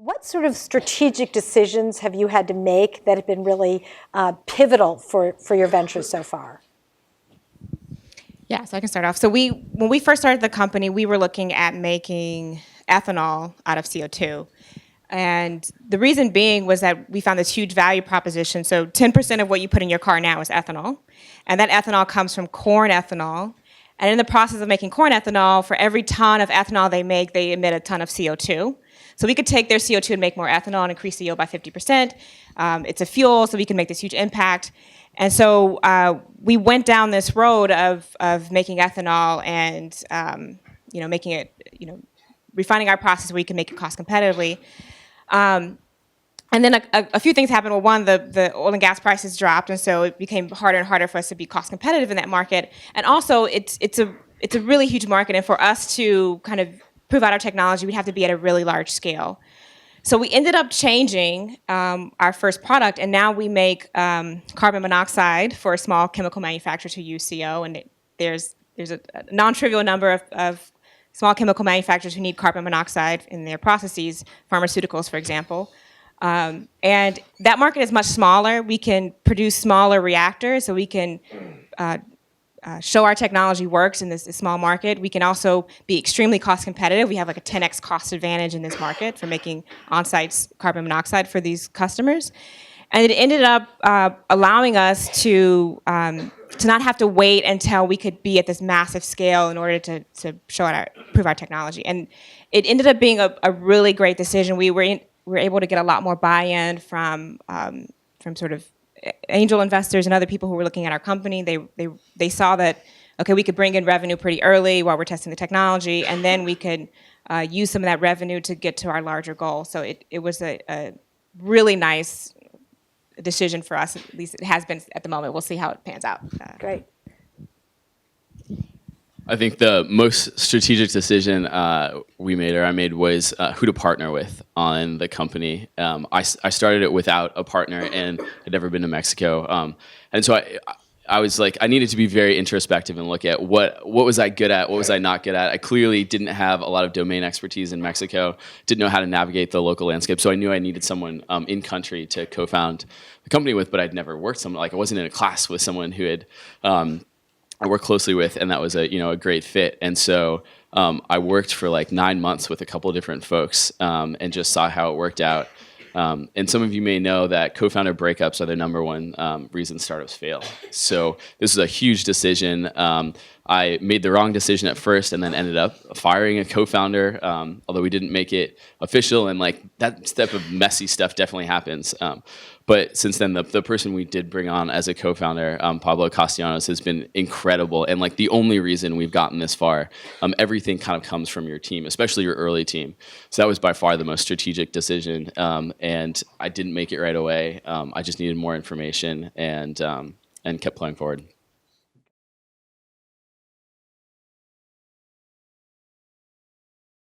What sort of strategic decisions have you had to make that have been really pivotal for your ventures so far? Yeah, so I can start off. So when we first started the company, we were looking at making ethanol out of CO2. And the reason being was that we found this huge value proposition. So 10% of what you put in your car now is ethanol. And that ethanol comes from corn ethanol. And in the process of making corn ethanol, for every ton of ethanol they make, they emit a ton of CO2. So we could take their CO2 and make more ethanol and increase the yield by 50%. It's a fuel, so we can make this huge impact. And so we went down this road of making ethanol and making it, refining our process where we can make it cost competitively. And then a few things happened. Well, one, the oil and gas prices dropped, and so it became harder and harder for us to be cost competitive in that market. And also, it's a really huge market, and for us to kind of prove out our technology, we'd have to be at a really large scale. So we ended up changing our first product, and now we make carbon monoxide for a small chemical manufacturer to use CO. And there's a non-trivial number of small chemical manufacturers who need carbon monoxide in their processes, pharmaceuticals, for example. And that market is much smaller. We can produce smaller reactors, so we can show our technology works in this small market. We can also be extremely cost competitive. We have like a 10x cost advantage in this market for making on-site carbon monoxide for these customers. And it ended up allowing us to not have to wait until we could be at this massive scale in order to prove our technology. And it ended up being a really great decision. We were able to get a lot more buy-in from sort of angel investors and other people who were looking at our company. They saw that, okay, we could bring in revenue pretty early while we're testing the technology, and then we could use some of that revenue to get to our larger goal. So it was a really nice decision for us. At least it has been at the moment. We'll see how it pans out. Great. I think the most strategic decision we made, or I made, was who to partner with on the company. I started it without a partner and had never been to Mexico. And so I was like, I needed to be very introspective and look at what was I good at, what was I not good at. I clearly didn't have a lot of domain expertise in Mexico, didn't know how to navigate the local landscape, so I knew I needed someone in country to co-found the company with, but I'd never worked someone, like I wasn't in a class with someone who had I worked closely with, and that was a great fit. And so I worked for like 9 months with a couple of different folks and just saw how it worked out. And some of you may know that co-founder breakups are the number one reason startups fail. So this is a huge decision. I made the wrong decision at first and then ended up firing a co-founder, although we didn't make it official, and like that step of messy stuff definitely happens. But since then, the person we did bring on as a co-founder, Pablo Castellanos, has been incredible, and like the only reason we've gotten this far. Everything kind of comes from your team, especially your early team. So that was by far the most strategic decision, and I didn't make it right away. I just needed more information and kept playing forward.